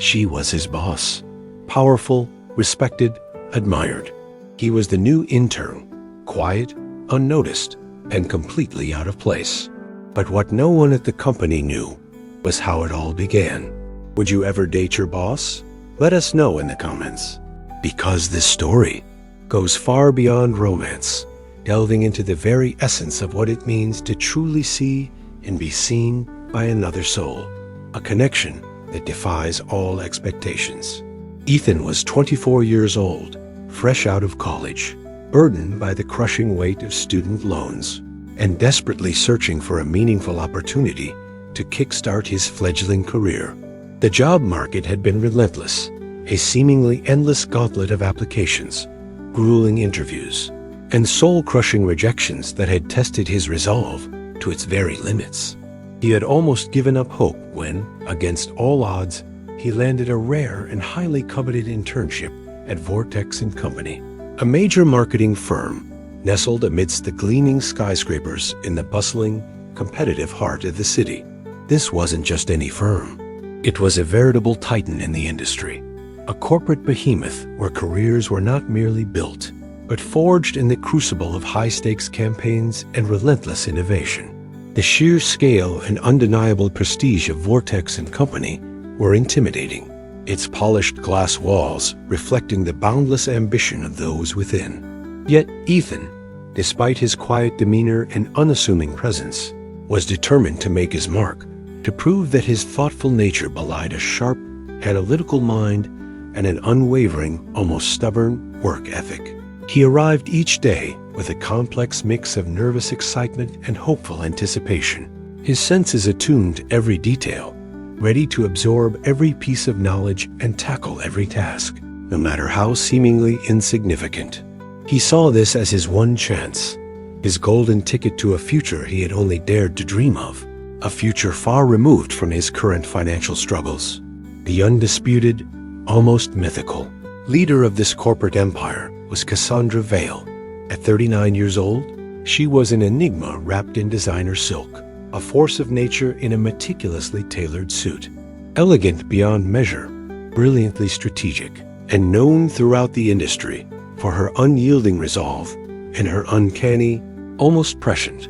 She was his boss. Powerful, respected, admired. He was the new intern, quiet, unnoticed, and completely out of place. But what no one at the company knew was how it all began. Would you ever date your boss? Let us know in the comments. Because this story goes far beyond romance, delving into the very essence of what it means to truly see and be seen by another soul, a connection that defies all expectations. Ethan was 24 years old, fresh out of college, burdened by the crushing weight of student loans, and desperately searching for a meaningful opportunity to kickstart his fledgling career. The job market had been relentless, a seemingly endless gauntlet of applications, grueling interviews, and soul-crushing rejections that had tested his resolve to its very limits. He had almost given up hope when, against all odds, he landed a rare and highly coveted internship at Vortex & Company, a major marketing firm nestled amidst the gleaming skyscrapers in the bustling, competitive heart of the city. This wasn't just any firm. It was a veritable titan in the industry, a corporate behemoth where careers were not merely built, but forged in the crucible of high-stakes campaigns and relentless innovation. The sheer scale and undeniable prestige of Vortex & Company were intimidating, its polished glass walls reflecting the boundless ambition of those within. Yet Ethan, despite his quiet demeanor and unassuming presence, was determined to make his mark, to prove that his thoughtful nature belied a sharp, analytical mind and an unwavering, almost stubborn work ethic. He arrived each day with a complex mix of nervous excitement and hopeful anticipation, his senses attuned to every detail, ready to absorb every piece of knowledge and tackle every task, no matter how seemingly insignificant. He saw this as his one chance, his golden ticket to a future he had only dared to dream of, a future far removed from his current financial struggles. The undisputed, almost mythical leader of this corporate empire was Cassandra Vale. At 39 years old, she was an enigma wrapped in designer silk, a force of nature in a meticulously tailored suit. Elegant beyond measure, brilliantly strategic, and known throughout the industry for her unyielding resolve and her uncanny, almost prescient,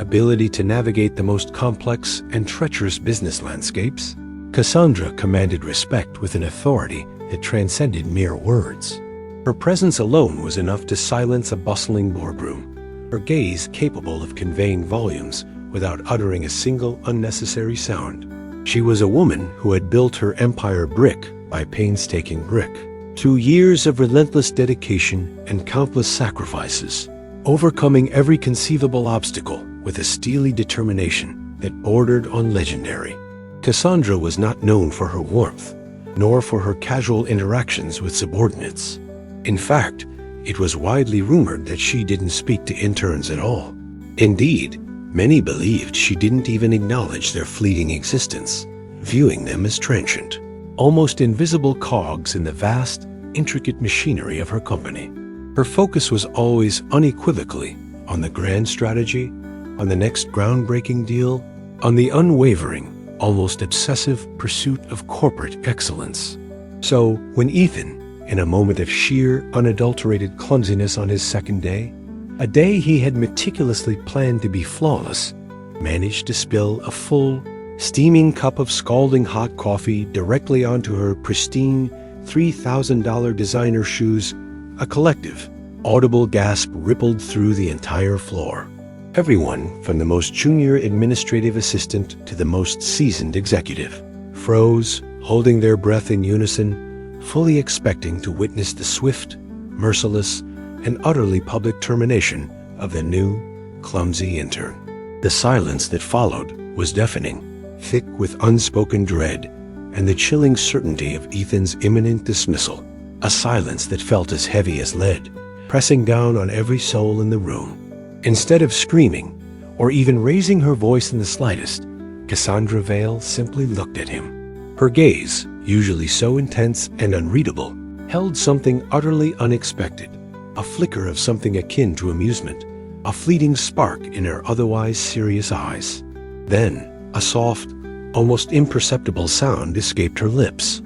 ability to navigate the most complex and treacherous business landscapes, Cassandra commanded respect with an authority that transcended mere words. Her presence alone was enough to silence a bustling boardroom, her gaze capable of conveying volumes without uttering a single unnecessary sound. She was a woman who had built her empire brick by painstaking brick, through years of relentless dedication and countless sacrifices, overcoming every conceivable obstacle with a steely determination that bordered on legendary. Cassandra was not known for her warmth, nor for her casual interactions with subordinates. In fact, it was widely rumored that she didn't speak to interns at all. Indeed, many believed she didn't even acknowledge their fleeting existence, viewing them as transient, almost invisible cogs in the vast, intricate machinery of her company. Her focus was always unequivocally on the grand strategy, on the next groundbreaking deal, on the unwavering, almost obsessive pursuit of corporate excellence. So, when Ethan, in a moment of sheer, unadulterated clumsiness on his second day, a day he had meticulously planned to be flawless, managed to spill a full, steaming cup of scalding hot coffee directly onto her pristine $3,000 designer shoes, a collective, audible gasp rippled through the entire floor. Everyone, from the most junior administrative assistant to the most seasoned executive, froze, holding their breath in unison, fully expecting to witness the swift, merciless, and utterly public termination of the new, clumsy intern. The silence that followed was deafening, thick with unspoken dread and the chilling certainty of Ethan's imminent dismissal, a silence that felt as heavy as lead, pressing down on every soul in the room. Instead of screaming, or even raising her voice in the slightest, Cassandra Vale simply looked at him. Her gaze, usually so intense and unreadable, held something utterly unexpected, a flicker of something akin to amusement, a fleeting spark in her otherwise serious eyes. Then, a soft, almost imperceptible sound escaped her lips.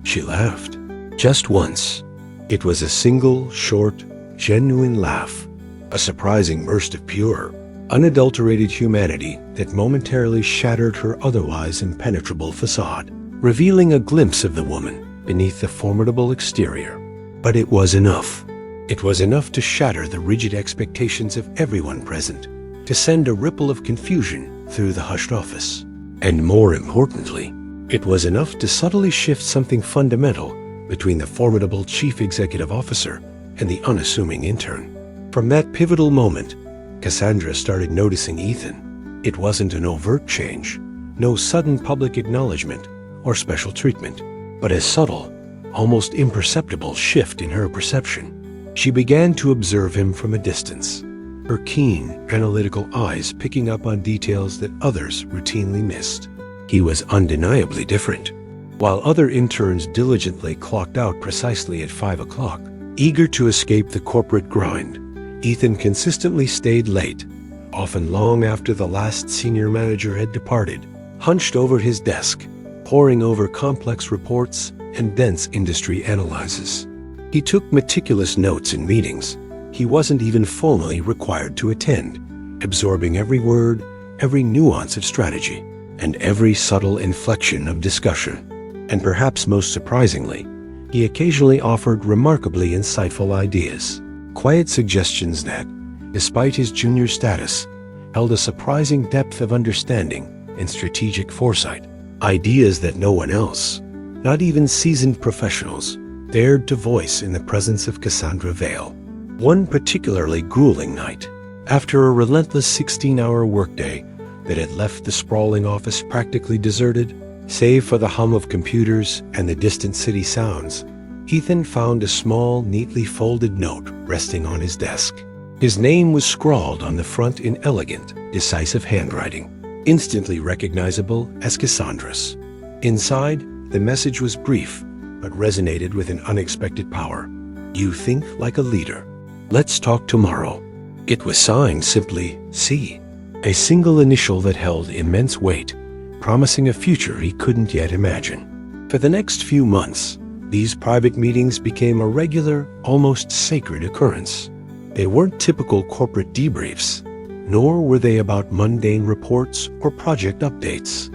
She laughed. Just once. It was a single, short, genuine laugh. A surprising burst of pure, unadulterated humanity that momentarily shattered her otherwise impenetrable facade, revealing a glimpse of the woman beneath the formidable exterior. But it was enough. It was enough to shatter the rigid expectations of everyone present, to send a ripple of confusion through the hushed office. And more importantly, it was enough to subtly shift something fundamental between the formidable chief executive officer and the unassuming intern. From that pivotal moment, Cassandra started noticing Ethan. It wasn't an overt change, no sudden public acknowledgement or special treatment, but a subtle, almost imperceptible shift in her perception. She began to observe him from a distance, her keen, analytical eyes picking up on details that others routinely missed. He was undeniably different. While other interns diligently clocked out precisely at 5 o'clock, eager to escape the corporate grind, Ethan consistently stayed late, often long after the last senior manager had departed, hunched over his desk, poring over complex reports and dense industry analyses. He took meticulous notes in meetings he wasn't even formally required to attend, absorbing every word, every nuance of strategy, and every subtle inflection of discussion. And perhaps most surprisingly, he occasionally offered remarkably insightful ideas, quiet suggestions that, despite his junior status, held a surprising depth of understanding and strategic foresight, ideas that no one else, not even seasoned professionals, dared to voice in the presence of Cassandra Vale. One particularly grueling night, after a relentless 16-hour workday that had left the sprawling office practically deserted, save for the hum of computers and the distant city sounds, Ethan found a small, neatly folded note resting on his desk. His name was scrawled on the front in elegant, decisive handwriting, instantly recognizable as Cassandra's. Inside, the message was brief, but resonated with an unexpected power. You think like a leader. Let's talk tomorrow. It was signed simply C, a single initial that held immense weight, promising a future he couldn't yet imagine. For the next few months, these private meetings became a regular, almost sacred occurrence. They weren't typical corporate debriefs, nor were they about mundane reports or project updates.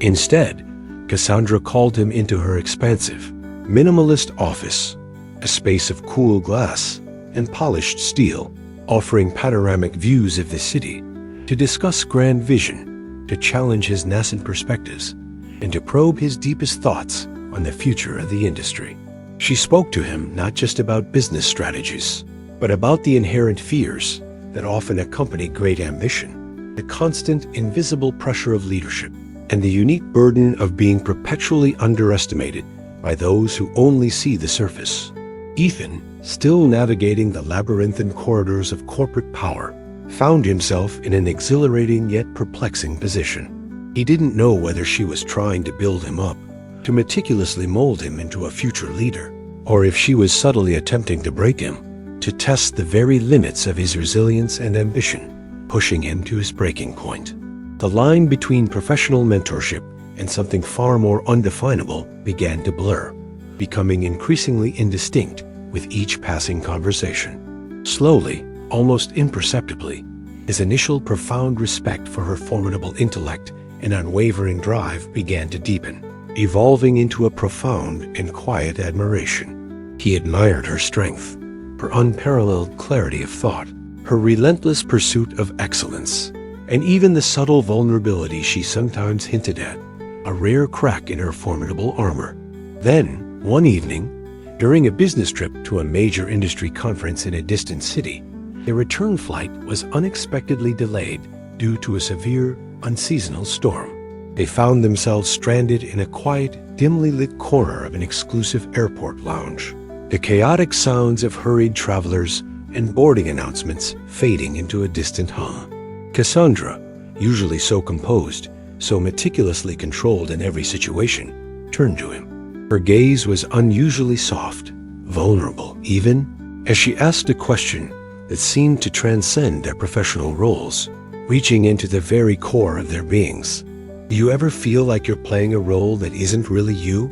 Instead, Cassandra called him into her expansive, minimalist office, a space of cool glass and polished steel, offering panoramic views of the city, to discuss grand vision, to challenge his nascent perspectives, and to probe his deepest thoughts on the future of the industry. She spoke to him not just about business strategies, but about the inherent fears that often accompany great ambition, the constant, invisible pressure of leadership, and the unique burden of being perpetually underestimated by those who only see the surface. Ethan, still navigating the labyrinthine corridors of corporate power, found himself in an exhilarating yet perplexing position. He didn't know whether she was trying to build him up, to meticulously mold him into a future leader, or if she was subtly attempting to break him, to test the very limits of his resilience and ambition, pushing him to his breaking point. The line between professional mentorship and something far more undefinable began to blur, becoming increasingly indistinct with each passing conversation. Slowly, almost imperceptibly, his initial profound respect for her formidable intellect and unwavering drive began to deepen, evolving into a profound and quiet admiration. He admired her strength, her unparalleled clarity of thought, her relentless pursuit of excellence, and even the subtle vulnerability she sometimes hinted at, a rare crack in her formidable armor. Then, one evening, during a business trip to a major industry conference in a distant city, their return flight was unexpectedly delayed due to a severe, unseasonal storm. They found themselves stranded in a quiet, dimly lit corner of an exclusive airport lounge, the chaotic sounds of hurried travelers and boarding announcements fading into a distant hum. Cassandra, usually so composed, so meticulously controlled in every situation, turned to him. Her gaze was unusually soft, vulnerable even, as she asked a question that seemed to transcend their professional roles, reaching into the very core of their beings. Do you ever feel like you're playing a role that isn't really you?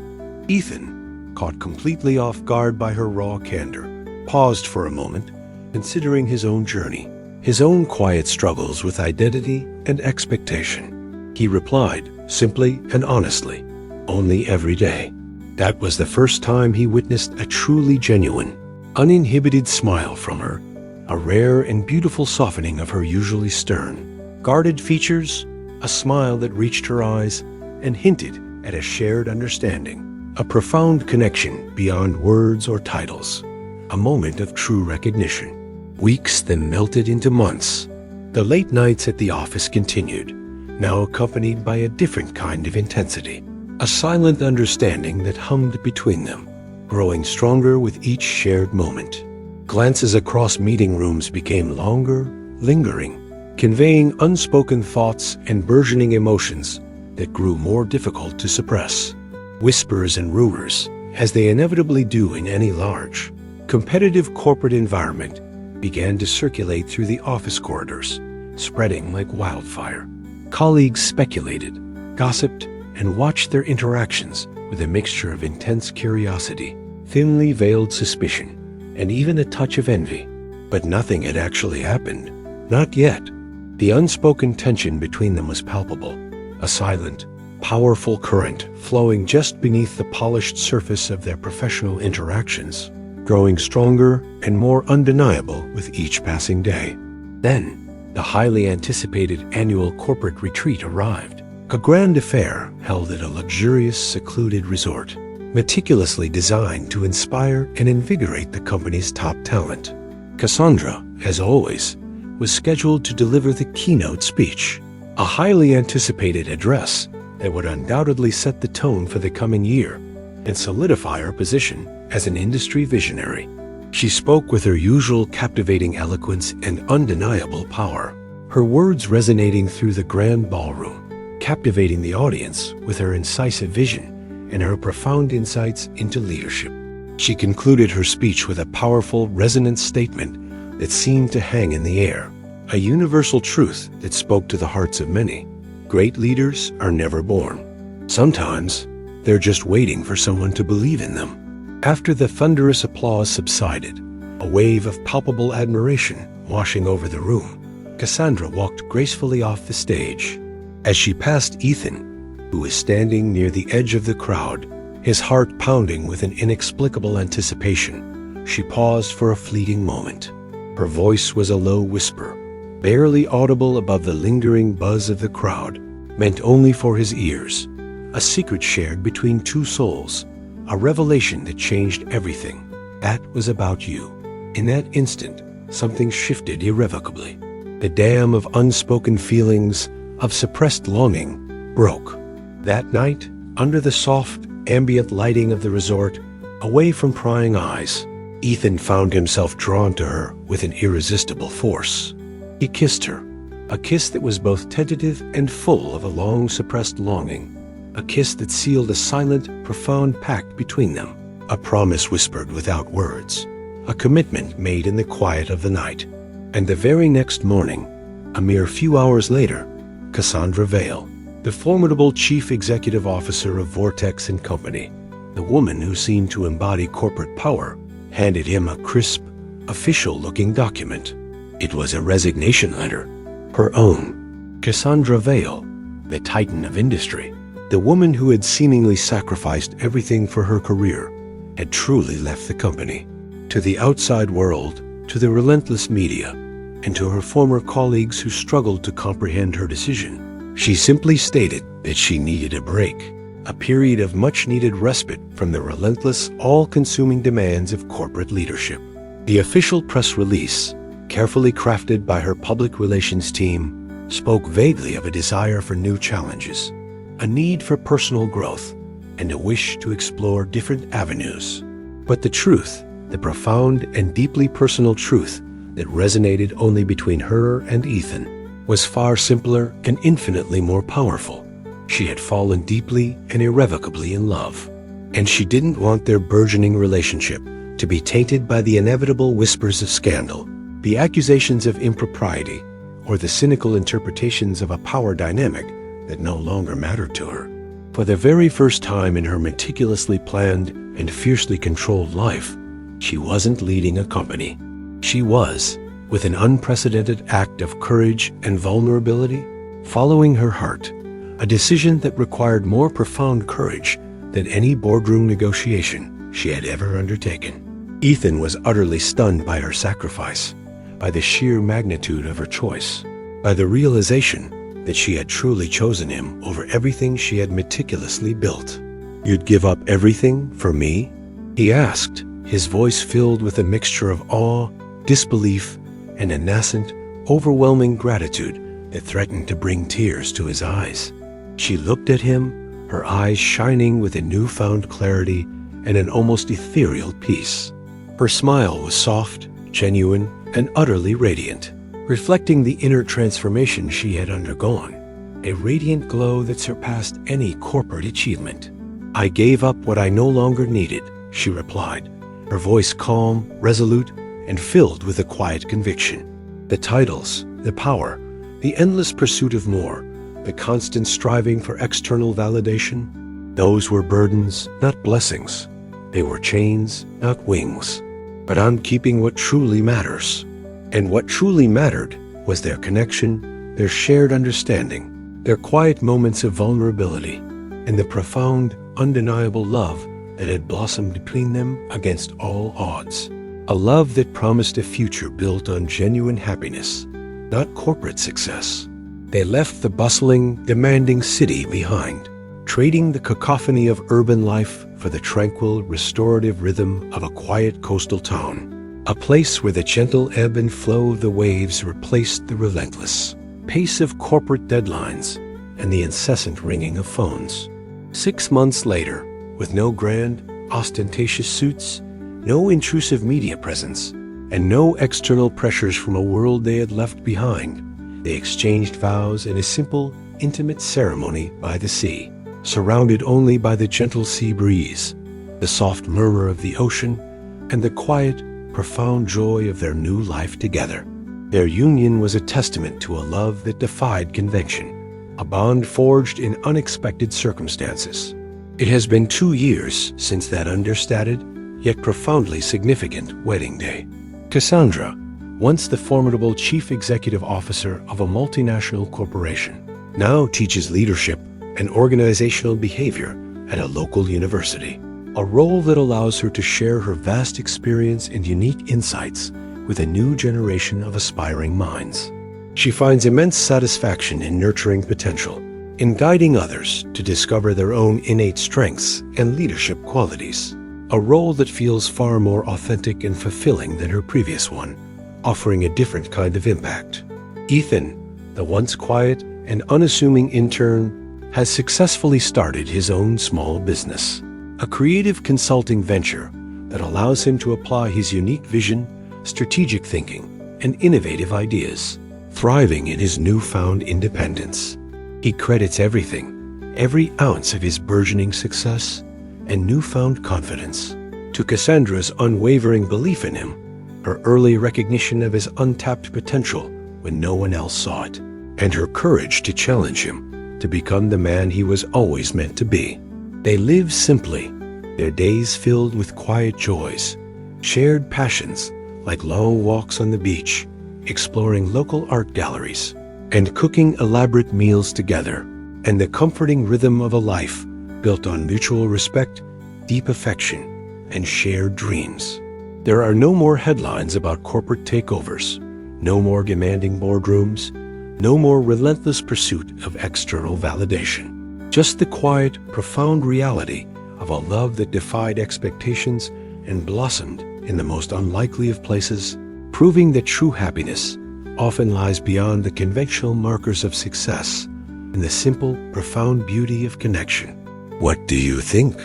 Ethan, caught completely off guard by her raw candor, paused for a moment, considering his own journey, his own quiet struggles with identity and expectation. He replied, simply and honestly, "Only every day." That was the first time he witnessed a truly genuine, uninhibited smile from her, a rare and beautiful softening of her usually stern, guarded features, a smile that reached her eyes and hinted at a shared understanding, a profound connection beyond words or titles, a moment of true recognition. Weeks then melted into months. The late nights at the office continued, now accompanied by a different kind of intensity, a silent understanding that hummed between them, growing stronger with each shared moment. Glances across meeting rooms became longer, lingering, conveying unspoken thoughts and burgeoning emotions that grew more difficult to suppress. Whispers and rumors, as they inevitably do in any large, competitive corporate environment, began to circulate through the office corridors, spreading like wildfire. Colleagues speculated, gossiped, and watched their interactions with a mixture of intense curiosity, thinly veiled suspicion, and even a touch of envy. But nothing had actually happened. Not yet. The unspoken tension between them was palpable, a silent, powerful current flowing just beneath the polished surface of their professional interactions, growing stronger and more undeniable with each passing day. Then, the highly anticipated annual corporate retreat arrived, a grand affair held at a luxurious, secluded resort, meticulously designed to inspire and invigorate the company's top talent. Cassandra, as always, was scheduled to deliver the keynote speech, a highly anticipated address that would undoubtedly set the tone for the coming year and solidify her position as an industry visionary. She spoke with her usual captivating eloquence and undeniable power, her words resonating through the grand ballroom, captivating the audience with her incisive vision and her profound insights into leadership. She concluded her speech with a powerful, resonant statement that seemed to hang in the air, a universal truth that spoke to the hearts of many. Great leaders are never born. Sometimes they're just waiting for someone to believe in them. After the thunderous applause subsided, a wave of palpable admiration washing over the room, Cassandra walked gracefully off the stage. As she passed Ethan, who was standing near the edge of the crowd, his heart pounding with an inexplicable anticipation, she paused for a fleeting moment. Her voice was a low whisper, barely audible above the lingering buzz of the crowd, meant only for his ears, a secret shared between two souls, a revelation that changed everything. That was about you. In that instant, something shifted irrevocably. The dam of unspoken feelings, of suppressed longing, broke. That night, under the soft, ambient lighting of the resort, away from prying eyes, Ethan found himself drawn to her with an irresistible force. He kissed her, a kiss that was both tentative and full of a long-suppressed longing, a kiss that sealed a silent, profound pact between them, a promise whispered without words, a commitment made in the quiet of the night. And the very next morning, a mere few hours later, Cassandra Vale, the formidable chief executive officer of Vortex & Company, the woman who seemed to embody corporate power, handed him a crisp, official-looking document. It was a resignation letter, her own. Cassandra Vale, the titan of industry, the woman who had seemingly sacrificed everything for her career, had truly left the company. To the outside world, to the relentless media, and to her former colleagues who struggled to comprehend her decision, she simply stated that she needed a break, a period of much-needed respite from the relentless, all-consuming demands of corporate leadership. The official press release, carefully crafted by her public relations team, spoke vaguely of a desire for new challenges, a need for personal growth, and a wish to explore different avenues. But the truth, the profound and deeply personal truth that resonated only between her and Ethan, was far simpler and infinitely more powerful. She had fallen deeply and irrevocably in love, and she didn't want their burgeoning relationship to be tainted by the inevitable whispers of scandal, the accusations of impropriety, or the cynical interpretations of a power dynamic that no longer mattered to her. For the very first time in her meticulously planned and fiercely controlled life, she wasn't leading a company. She was, with an unprecedented act of courage and vulnerability, following her heart, a decision that required more profound courage than any boardroom negotiation she had ever undertaken. Ethan was utterly stunned by her sacrifice, by the sheer magnitude of her choice, by the realization that she had truly chosen him over everything she had meticulously built. "You'd give up everything for me?" he asked, his voice filled with a mixture of awe, disbelief, and a nascent, overwhelming gratitude that threatened to bring tears to his eyes. She looked at him, her eyes shining with a newfound clarity and an almost ethereal peace. Her smile was soft, genuine, and utterly radiant, reflecting the inner transformation she had undergone, a radiant glow that surpassed any corporate achievement. "I gave up what I no longer needed," she replied, her voice calm, resolute, and filled with a quiet conviction. The titles, the power, the endless pursuit of more, the constant striving for external validation, those were burdens, not blessings. They were chains, not wings. But I'm keeping what truly matters. And what truly mattered was their connection, their shared understanding, their quiet moments of vulnerability, and the profound, undeniable love that had blossomed between them against all odds. A love that promised a future built on genuine happiness, not corporate success. They left the bustling, demanding city behind, trading the cacophony of urban life for the tranquil, restorative rhythm of a quiet coastal town. A place where the gentle ebb and flow of the waves replaced the relentless pace of corporate deadlines and the incessant ringing of phones. 6 months later, with no grand, ostentatious suits, no intrusive media presence, and no external pressures from a world they had left behind, they exchanged vows in a simple, intimate ceremony by the sea, surrounded only by the gentle sea breeze, the soft murmur of the ocean, and the quiet, profound joy of their new life together. Their union was a testament to a love that defied convention, a bond forged in unexpected circumstances. It has been 2 years since that understated, yet profoundly significant wedding day. Cassandra, once the formidable chief executive officer of a multinational corporation, now teaches leadership and organizational behavior at a local university, a role that allows her to share her vast experience and unique insights with a new generation of aspiring minds. She finds immense satisfaction in nurturing potential, in guiding others to discover their own innate strengths and leadership qualities, a role that feels far more authentic and fulfilling than her previous one, offering a different kind of impact. Ethan, the once quiet and unassuming intern, has successfully started his own small business, a creative consulting venture that allows him to apply his unique vision, strategic thinking, and innovative ideas, thriving in his newfound independence. He credits everything, every ounce of his burgeoning success and newfound confidence, to Cassandra's unwavering belief in him, her early recognition of his untapped potential when no one else saw it, and her courage to challenge him to become the man he was always meant to be. They live simply, their days filled with quiet joys, shared passions like long walks on the beach, exploring local art galleries, and cooking elaborate meals together, and the comforting rhythm of a life built on mutual respect, deep affection, and shared dreams. There are no more headlines about corporate takeovers, no more demanding boardrooms, no more relentless pursuit of external validation. Just the quiet, profound reality of a love that defied expectations and blossomed in the most unlikely of places, proving that true happiness often lies beyond the conventional markers of success in the simple, profound beauty of connection. What do you think?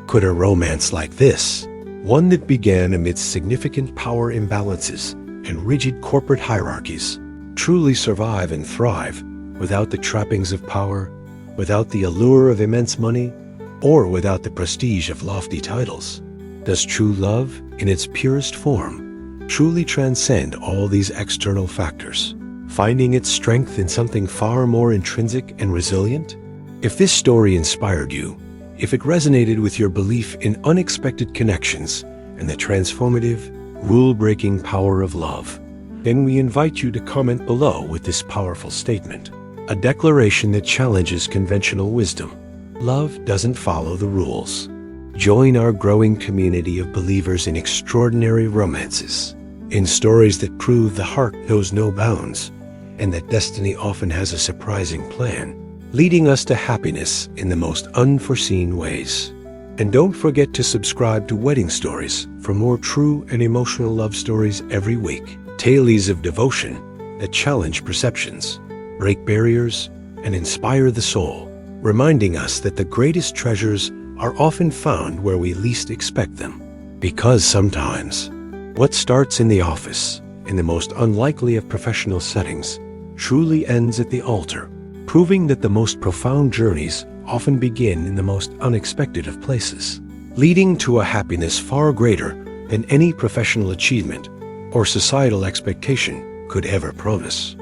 Could a romance like this, one that began amidst significant power imbalances and rigid corporate hierarchies, truly survive and thrive without the trappings of power, without the allure of immense money, or without the prestige of lofty titles? Does true love, in its purest form, truly transcend all these external factors, finding its strength in something far more intrinsic and resilient? If this story inspired you, if it resonated with your belief in unexpected connections and the transformative, rule-breaking power of love, then we invite you to comment below with this powerful statement, a declaration that challenges conventional wisdom. Love doesn't follow the rules. Join our growing community of believers in extraordinary romances, in stories that prove the heart knows no bounds, and that destiny often has a surprising plan, leading us to happiness in the most unforeseen ways. And don't forget to subscribe to Wedding Stories for more true and emotional love stories every week. Tales of devotion that challenge perceptions, break barriers, and inspire the soul, reminding us that the greatest treasures are often found where we least expect them. Because sometimes, what starts in the office, in the most unlikely of professional settings, truly ends at the altar, proving that the most profound journeys often begin in the most unexpected of places, leading to a happiness far greater than any professional achievement or societal expectation could ever promise.